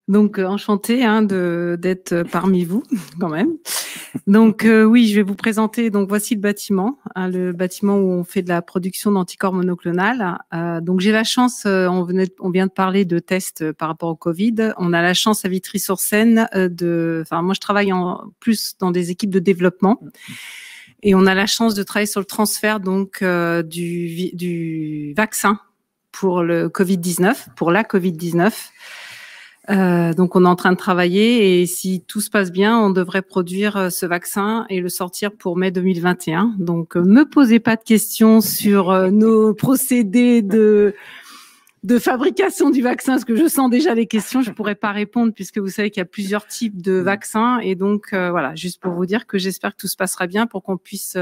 Donc, enchantée hein, d'être parmi vous, quand même. Donc, oui, je vais vous présenter. Donc, voici le bâtiment où on fait de la production d'anticorps monoclonal. Donc, j'ai la chance, on vient de parler de tests par rapport au Covid. On a la chance à Vitry-sur-Seine moi, je travaille en plus dans des équipes de développement. Et on a la chance de travailler sur le transfert donc du vaccin pour le Covid-19, pour la Covid-19. Donc, on est en train de travailler et si tout se passe bien, on devrait produire ce vaccin et le sortir pour mai 2021. Donc, me posez pas de questions sur nos procédés de fabrication du vaccin, parce que je sens déjà les questions. Je pourrais pas répondre puisque vous savez qu'il y a plusieurs types de vaccins et donc voilà, juste pour vous dire que j'espère que tout se passera bien pour qu'on puisse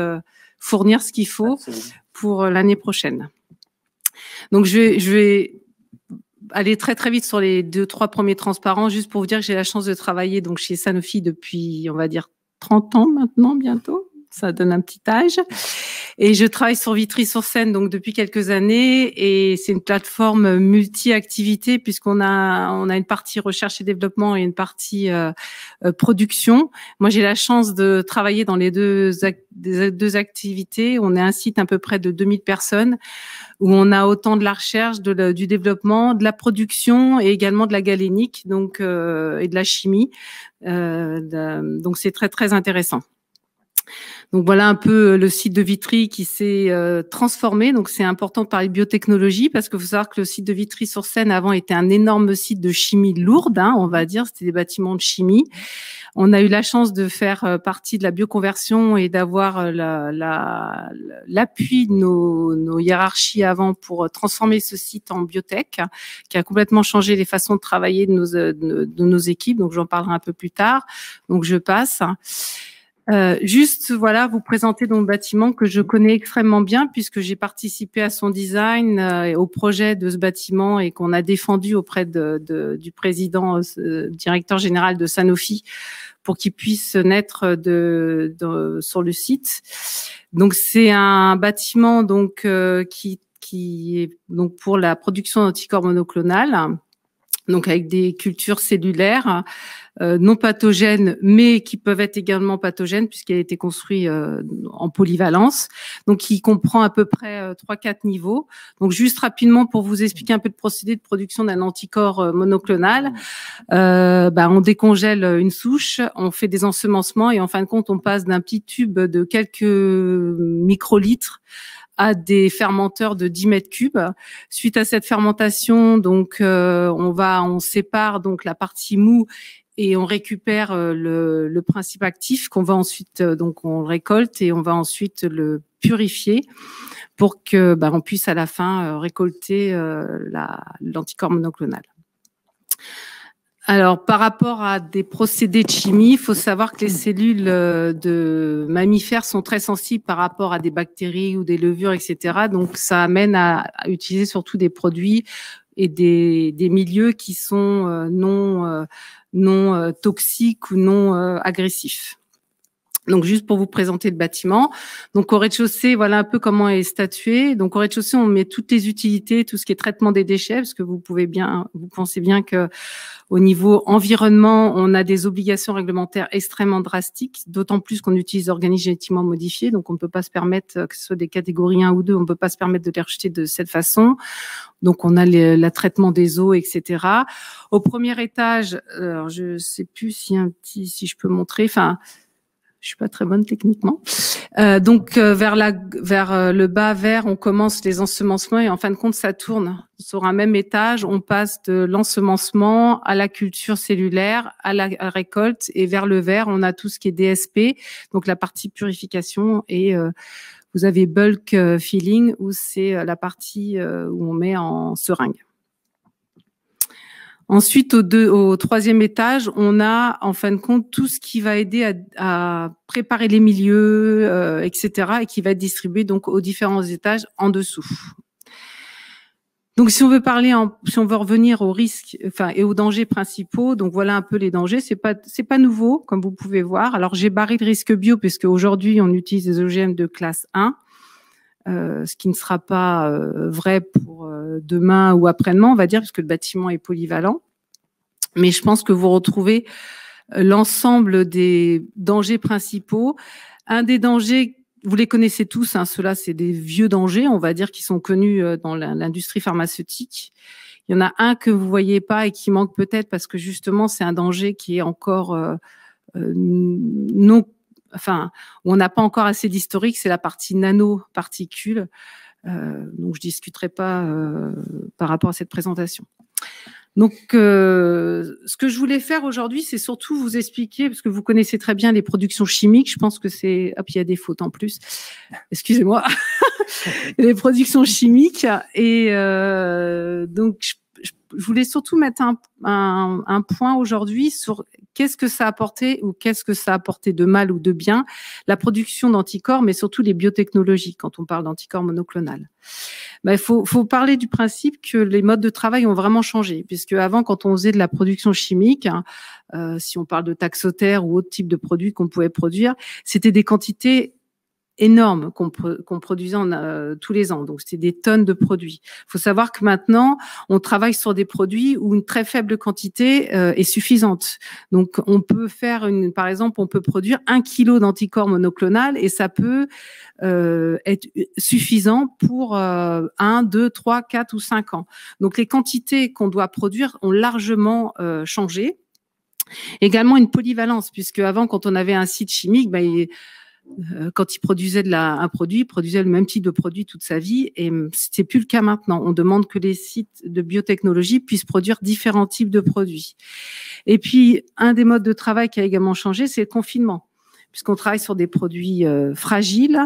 fournir ce qu'il faut pour l'année prochaine. Donc, je vais aller très très vite sur les 2-3 premiers transparents, juste pour vous dire que j'ai la chance de travailler donc chez Sanofi depuis, on va dire, 30 ans maintenant, bientôt. Ça donne un petit âge. Et je travaille sur Vitry-sur-Seine donc depuis quelques années et c'est une plateforme multi-activité puisqu'on a une partie recherche et développement et une partie production. Moi, j'ai la chance de travailler dans les deux activités. On est un site à peu près de 2000 personnes où on a autant de la recherche, du développement, de la production et également de la galénique donc et de la chimie. Donc c'est très très intéressant. Donc voilà un peu le site de Vitry qui s'est transformé. Donc c'est important de parler de biotechnologie parce qu'il faut savoir que le site de Vitry-sur-Seine avant était un énorme site de chimie lourde, hein, on va dire, c'était des bâtiments de chimie. On a eu la chance de faire partie de la bioconversion et d'avoir l'appui de nos hiérarchies avant pour transformer ce site en biotech, qui a complètement changé les façons de travailler de nos équipes. Donc j'en parlerai un peu plus tard. Donc je passe. Juste voilà, vous présenter donc le bâtiment que je connais extrêmement bien puisque j'ai participé à son design et au projet de ce bâtiment et qu'on a défendu auprès du président, directeur général de Sanofi pour qu'il puisse naître sur le site. Donc c'est un bâtiment donc qui est donc pour la production d'anticorps monoclonal. Donc avec des cultures cellulaires non pathogènes, mais qui peuvent être également pathogènes puisqu'il a été construit en polyvalence. Donc il comprend à peu près 3-4 niveaux. Donc juste rapidement pour vous expliquer un peu le procédé de production d'un anticorps monoclonal, on décongèle une souche, on fait des ensemencements et en fin de compte on passe d'un petit tube de quelques microlitres à des fermenteurs de 10 mètres cubes. Suite à cette fermentation, donc on sépare donc la partie mou et on récupère le principe actif qu'on va ensuite donc on le récolte et on va ensuite le purifier pour que on puisse à la fin récolter l'anticorps monoclonal. Alors, par rapport à des procédés de chimie, il faut savoir que les cellules de mammifères sont très sensibles par rapport à des bactéries ou des levures, etc. Donc, ça amène à utiliser surtout des produits et des milieux qui sont non toxiques ou non agressifs. Donc, juste pour vous présenter le bâtiment. Donc, au rez-de-chaussée, voilà un peu comment est statué. Donc, au rez-de-chaussée, on met toutes les utilités, tout ce qui est traitement des déchets, parce que vous pensez bien que au niveau environnement, on a des obligations réglementaires extrêmement drastiques, d'autant plus qu'on utilise des organismes génétiquement modifiés. Donc, on ne peut pas se permettre, que ce soit des catégories 1 ou 2, on ne peut pas se permettre de les rejeter de cette façon. Donc, on a le traitement des eaux, etc. Au premier étage, alors je sais plus si je peux montrer, je suis pas très bonne techniquement. Donc vers le bas vert, on commence les ensemencements et en fin de compte, ça tourne sur un même étage. On passe de l'ensemencement à la culture cellulaire, à la récolte et vers le vert, on a tout ce qui est DSP, donc la partie purification et vous avez bulk filling où c'est la partie où on met en seringue. Ensuite, au troisième étage, on a en fin de compte tout ce qui va aider à préparer les milieux, etc., et qui va être distribué donc aux différents étages en dessous. Donc, si on veut revenir aux risques, et aux dangers principaux, donc voilà un peu les dangers. C'est pas nouveau, comme vous pouvez voir. Alors, j'ai barré le risque bio puisque aujourd'hui on utilise des OGM de classe 1. Ce qui ne sera pas vrai pour demain ou après-demain, on va dire, puisque le bâtiment est polyvalent. Mais je pense que vous retrouvez l'ensemble des dangers principaux. Un des dangers, vous les connaissez tous, hein, ceux-là, c'est des vieux dangers, on va dire, qui sont connus dans l'industrie pharmaceutique. Il y en a un que vous voyez pas et qui manque peut-être parce que justement, c'est un danger qui est encore non, enfin, où on n'a pas encore assez d'historique, c'est la partie nanoparticules. Donc, je discuterai pas par rapport à cette présentation. Donc, ce que je voulais faire aujourd'hui, c'est surtout vous expliquer, parce que vous connaissez très bien les productions chimiques. Je pense que c'est... Hop, il y a des fautes en plus. Excusez-moi. Les productions chimiques. Et donc, je voulais surtout mettre un point aujourd'hui sur qu'est-ce que ça a apporté ou qu'est-ce que ça a apporté de mal ou de bien, la production d'anticorps, mais surtout les biotechnologies, quand on parle d'anticorps monoclonal. Ben, faut parler du principe que les modes de travail ont vraiment changé, puisque avant, quand on faisait de la production chimique, si on parle de Taxotere ou autre type de produits qu'on pouvait produire, c'était des quantités énormes qu'on produisait tous les ans. Donc, c'était des tonnes de produits. Il faut savoir que maintenant, on travaille sur des produits où une très faible quantité est suffisante. Donc, on peut faire par exemple, on peut produire 1 kilo d'anticorps monoclonal et ça peut être suffisant pour 1, 2, 3, 4 ou 5 ans. Donc, les quantités qu'on doit produire ont largement changé. Également, une polyvalence, puisque avant, quand on avait un site chimique, quand il produisait un produit, il produisait le même type de produit toute sa vie et c'est plus le cas maintenant. On demande que les sites de biotechnologie puissent produire différents types de produits. Et puis, un des modes de travail qui a également changé, c'est le confinement, puisqu'on travaille sur des produits fragiles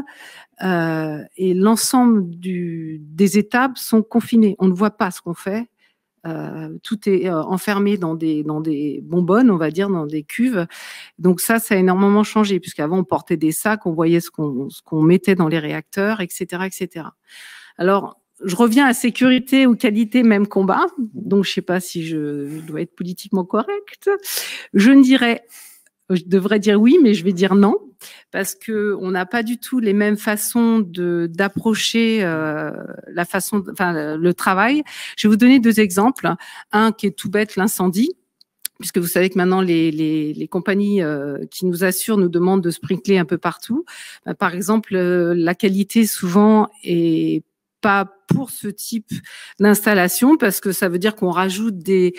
et l'ensemble des étapes sont confinées. On ne voit pas ce qu'on fait. Tout est enfermé dans des bonbonnes, on va dire, dans des cuves. Donc ça a énormément changé, puisqu'avant on portait des sacs, on voyait ce qu'on mettait dans les réacteurs, etc., etc. Alors, je reviens à sécurité ou qualité, même combat. Donc, je sais pas si je dois être politiquement correcte. Je devrais dire oui, mais je vais dire non, parce que on n'a pas du tout les mêmes façons d'approcher le travail. Je vais vous donner 2 exemples. Un qui est tout bête, l'incendie, puisque vous savez que maintenant les compagnies qui nous assurent nous demandent de sprinkler un peu partout. Par exemple, la qualité souvent est pas pour ce type d'installation, parce que ça veut dire qu'on rajoute des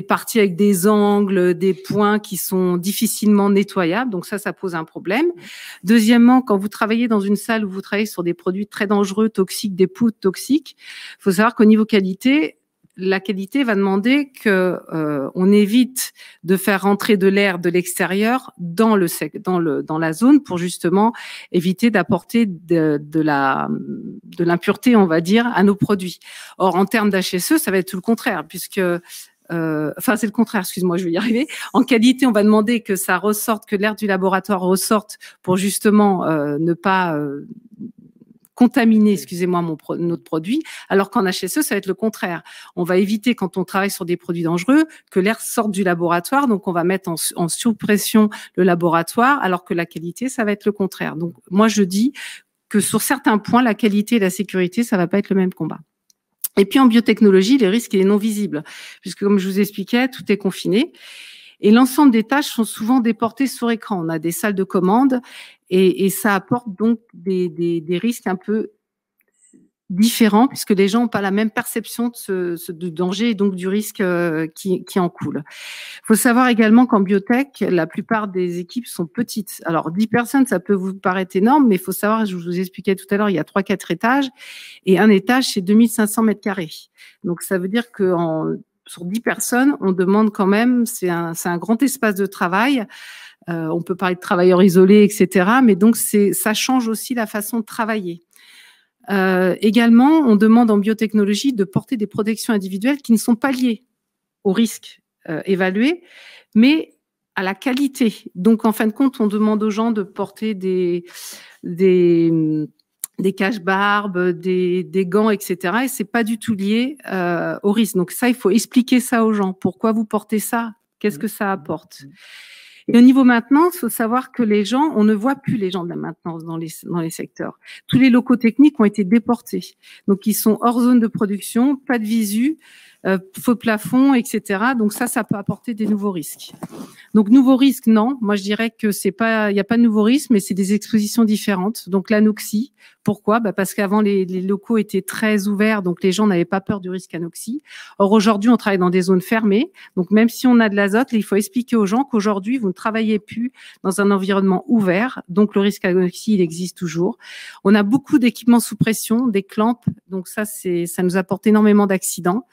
parties avec des angles, des points qui sont difficilement nettoyables. Donc ça pose un problème. Deuxièmement, quand vous travaillez dans une salle où vous travaillez sur des produits très dangereux, toxiques, des poudres toxiques, il faut savoir qu'au niveau qualité, la qualité va demander que on évite de faire rentrer de l'air de l'extérieur dans la zone pour justement éviter d'apporter de l'impureté, on va dire, à nos produits. Or, en termes d'HSE, ça va être tout le contraire, puisque c'est le contraire, excuse-moi, je vais y arriver. En qualité, on va demander que ça ressorte, que l'air du laboratoire ressorte pour justement ne pas contaminer, excusez-moi, notre produit, alors qu'en HSE, ça va être le contraire. On va éviter, quand on travaille sur des produits dangereux, que l'air sorte du laboratoire, donc on va mettre en sous-pression le laboratoire, alors que la qualité, ça va être le contraire. Donc, moi, je dis que sur certains points, la qualité et la sécurité, ça va pas être le même combat. Et puis en biotechnologie, les risques, il est non visible, puisque comme je vous expliquais, tout est confiné. Et l'ensemble des tâches sont souvent déportées sur écran. On a des salles de commande et ça apporte donc des risques un peu différents, puisque les gens n'ont pas la même perception de danger et donc du risque qui en coule. Il faut savoir également qu'en biotech, la plupart des équipes sont petites. Alors, 10 personnes, ça peut vous paraître énorme, mais il faut savoir, je vous expliquais tout à l'heure, il y a 3-4 étages, et un étage, c'est 2500 mètres carrés. Donc, ça veut dire que sur 10 personnes, on demande quand même, c'est un grand espace de travail. On peut parler de travailleurs isolés, etc. Mais donc, ça change aussi la façon de travailler. Également, on demande en biotechnologie de porter des protections individuelles qui ne sont pas liées au risque évalué, mais à la qualité. Donc, en fin de compte, on demande aux gens de porter des cache-barbes, des gants, etc. Et c'est pas du tout lié au risque. Donc ça, il faut expliquer ça aux gens. Pourquoi vous portez ça? Qu'est-ce que ça apporte? Et au niveau maintenance, il faut savoir que les gens, on ne voit plus les gens de la maintenance dans les secteurs. Tous les locaux techniques ont été déportés. Donc, ils sont hors zone de production, pas de visu. faux plafond, etc. Donc ça peut apporter des nouveaux risques. Donc nouveaux risques, non. Moi je dirais que il n'y a pas de nouveaux risques, mais c'est des expositions différentes. Donc l'anoxie, pourquoi? Parce qu'avant les locaux étaient très ouverts, donc les gens n'avaient pas peur du risque anoxie. Or aujourd'hui on travaille dans des zones fermées, donc même si on a de l'azote, il faut expliquer aux gens qu'aujourd'hui vous ne travaillez plus dans un environnement ouvert, donc le risque anoxie il existe toujours. On a beaucoup d'équipements sous pression, des clamps, donc ça nous apporte énormément d'accidents.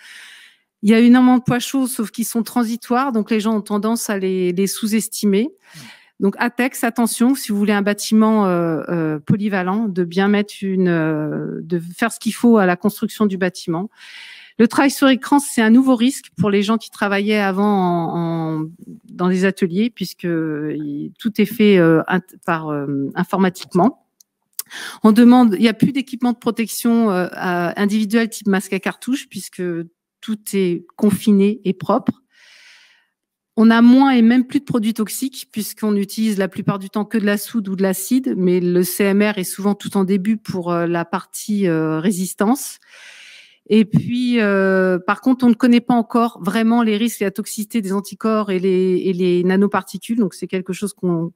Il y a énormément de poids chauds, sauf qu'ils sont transitoires, donc les gens ont tendance à les sous-estimer. Donc ATEX, attention, si vous voulez un bâtiment polyvalent, de bien mettre de faire ce qu'il faut à la construction du bâtiment. Le travail sur écran, c'est un nouveau risque pour les gens qui travaillaient avant dans les ateliers, puisque tout est fait informatiquement. On demande, il n'y a plus d'équipement de protection individuel type masque à cartouche, puisque tout est confiné et propre. On a moins et même plus de produits toxiques, puisqu'on utilise la plupart du temps que de la soude ou de l'acide, mais le CMR est souvent tout en début pour la partie résistance. Et puis, par contre, on ne connaît pas encore vraiment les risques et la toxicité des anticorps et les nanoparticules. Donc, c'est quelque chose qu'on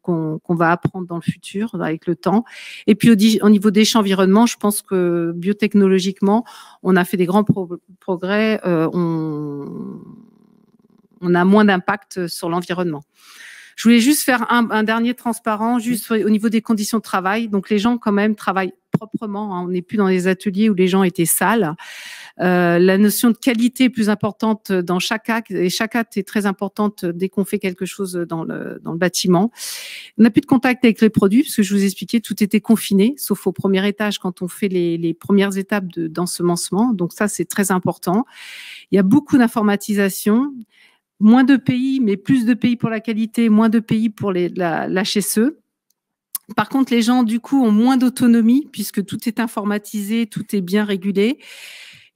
va apprendre dans le futur, avec le temps. Et puis, au niveau des champs environnement, je pense que biotechnologiquement, on a fait des grands progrès. On a moins d'impact sur l'environnement. Je voulais juste faire un dernier transparent, juste au niveau des conditions de travail. Donc, les gens, quand même, travaillent proprement. Hein. On n'est plus dans des ateliers où les gens étaient sales. La notion de qualité est plus importante dans chaque acte, et chaque acte est très importante dès qu'on fait quelque chose dans le bâtiment. On n'a plus de contact avec les produits, parce que je vous expliquais, tout était confiné, sauf au premier étage quand on fait les premières étapes d'ensemencement. Donc ça, c'est très important. Il y a beaucoup d'informatisation. Moins de pays, mais plus de pays pour la qualité, moins de pays pour l'HSE. Par contre, les gens, du coup, ont moins d'autonomie puisque tout est informatisé, tout est bien régulé.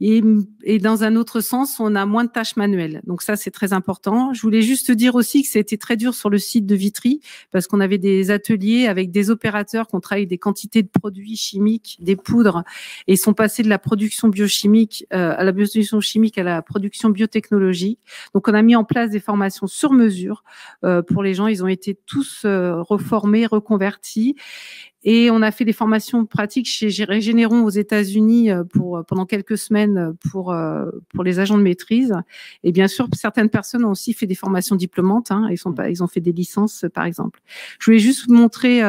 Et dans un autre sens, on a moins de tâches manuelles. Donc ça, c'est très important. Je voulais juste dire aussi que c'était très dur sur le site de Vitry parce qu'on avait des ateliers avec des opérateurs qui ont travaillé des quantités de produits chimiques, des poudres, et ils sont passés de la production biochimique à la production chimique à la production biotechnologique. Donc on a mis en place des formations sur mesure pour les gens. Ils ont été tous reformés, reconvertis. Et on a fait des formations pratiques chez Régénéron aux États-Unis pendant quelques semaines pour les agents de maîtrise. Et bien sûr, certaines personnes ont aussi fait des formations diplômantes. Hein, ils ont fait des licences, par exemple. Je voulais juste vous montrer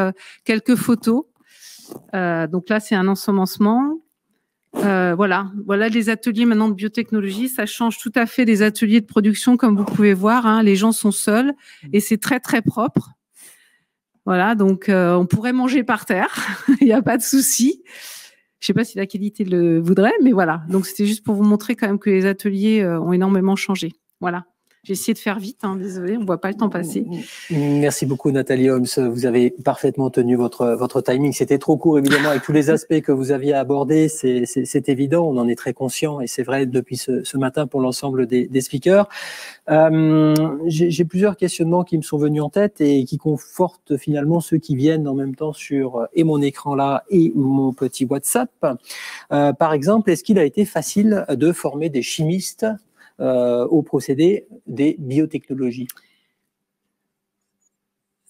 quelques photos. Donc là, c'est un ensemencement. Voilà les ateliers maintenant de biotechnologie. Ça change tout à fait des ateliers de production, comme vous pouvez voir. Hein, les gens sont seuls et c'est très, très propre. Voilà, donc on pourrait manger par terre, il n'y a pas de souci. Je ne sais pas si la qualité le voudrait, mais voilà. Donc c'était juste pour vous montrer quand même que les ateliers ont énormément changé. Voilà. J'ai essayé de faire vite, hein, désolé, on ne voit pas le temps passer. Merci beaucoup Nathalie Holmes, vous avez parfaitement tenu votre timing. C'était trop court évidemment avec tous les aspects que vous aviez abordés, c'est évident, on en est très conscient et c'est vrai depuis ce matin pour l'ensemble des speakers. J'ai plusieurs questionnements qui me sont venus en tête et qui confortent finalement ceux qui viennent en même temps sur et mon écran là et mon petit WhatsApp. Par exemple, est-ce qu'il a été facile de former des chimistes au procédé des biotechnologies?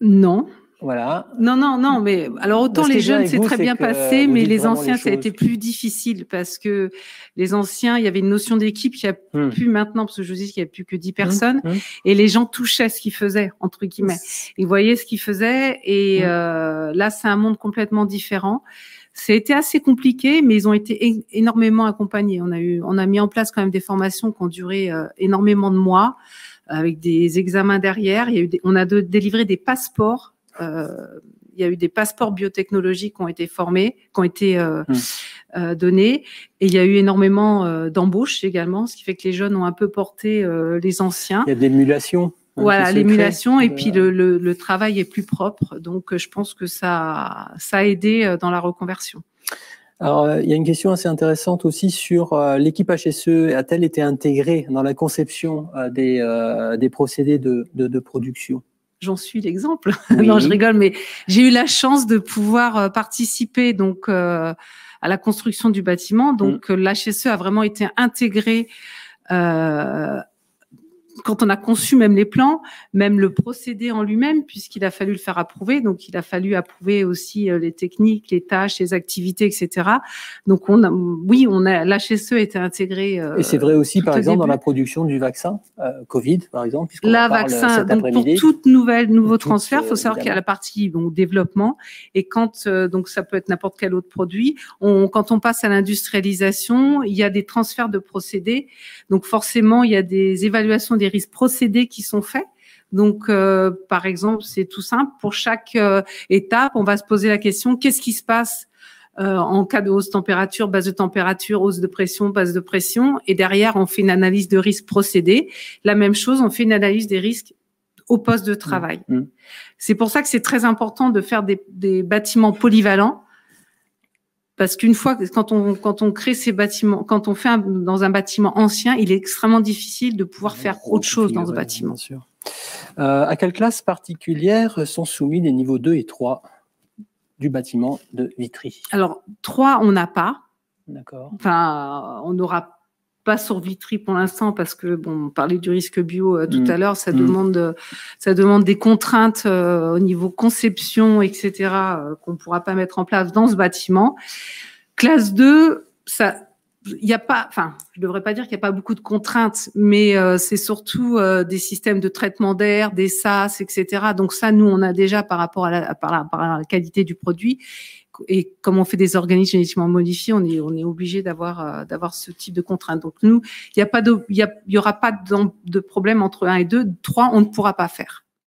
Non. Voilà. Non, mais alors autant les jeunes c'est très bien passé, mais les anciens ça a été plus difficile parce que les anciens, il y avait une notion d'équipe qu'il n'y a plus maintenant, parce que je vous dis qu'il n'y a plus que 10 personnes, et les gens touchaient ce qu'ils faisaient, entre guillemets. Ils voyaient ce qu'ils faisaient, et là c'est un monde complètement différent. Ça a été assez compliqué, mais ils ont été énormément accompagnés. On a mis en place quand même des formations qui ont duré énormément de mois, avec des examens derrière. On a délivré des passeports. Il y a eu des passeports biotechnologiques qui ont été formés, qui ont été donnés. Et il y a eu énormément d'embauches également, ce qui fait que les jeunes ont un peu porté les anciens. Il y a de l'émulation. Voilà, l'émulation, et puis le travail est plus propre. Donc, je pense que ça a aidé dans la reconversion. Alors, il y a une question assez intéressante aussi sur l'équipe HSE. A-t-elle été intégrée dans la conception des procédés de production? J'en suis l'exemple. Oui. Non, je rigole, mais j'ai eu la chance de pouvoir participer donc à la construction du bâtiment. Donc, l'HSE a vraiment été intégrée quand on a conçu même les plans, même le procédé en lui-même, puisqu'il a fallu le faire approuver. Donc, il a fallu approuver aussi les techniques, les tâches, les activités, etc. Donc, l'HSE a été intégré. Et c'est vrai aussi, par exemple, dans la production du vaccin Covid, par exemple, puisqu'on en parle cet après-midi. Pour toute nouveau transfert, il faut savoir qu'il y a la partie développement, et quand donc ça peut être n'importe quel autre produit. Quand on passe à l'industrialisation, il y a des transferts de procédés. Donc, forcément, il y a des évaluations des risques procédés qui sont faits. Donc, par exemple, c'est tout simple. Pour chaque étape, on va se poser la question, qu'est-ce qui se passe en cas de hausse de température, basse de température, hausse de pression, basse de pression. Et derrière, on fait une analyse de risque procédé. La même chose, on fait une analyse des risques au poste de travail. C'est pour ça que c'est très important de faire des bâtiments polyvalents. Parce qu'une fois, quand on crée ces bâtiments, quand on fait dans un bâtiment ancien, il est extrêmement difficile de pouvoir faire autre chose dans ce bâtiment. Bien sûr. À quelle classe particulière sont soumis les niveaux 2 et 3 du bâtiment de Vitry? Alors, 3, on n'a pas. D'accord. Enfin, on n'aura pas sur Vitry pour l'instant parce que, on parlait du risque bio tout à l'heure, ça demande des contraintes au niveau conception, etc., qu'on ne pourra pas mettre en place dans ce bâtiment. Classe 2, il n'y a pas, je devrais pas dire qu'il n'y a pas beaucoup de contraintes, mais c'est surtout des systèmes de traitement d'air, des SAS, etc. Donc ça, nous, on a déjà par rapport à la qualité du produit. Et comme on fait des organismes génétiquement modifiés, on est obligé d'avoir ce type de contraintes. Donc nous, il y aura pas de problème entre 1 et 2. 3, on ne pourra pas faire.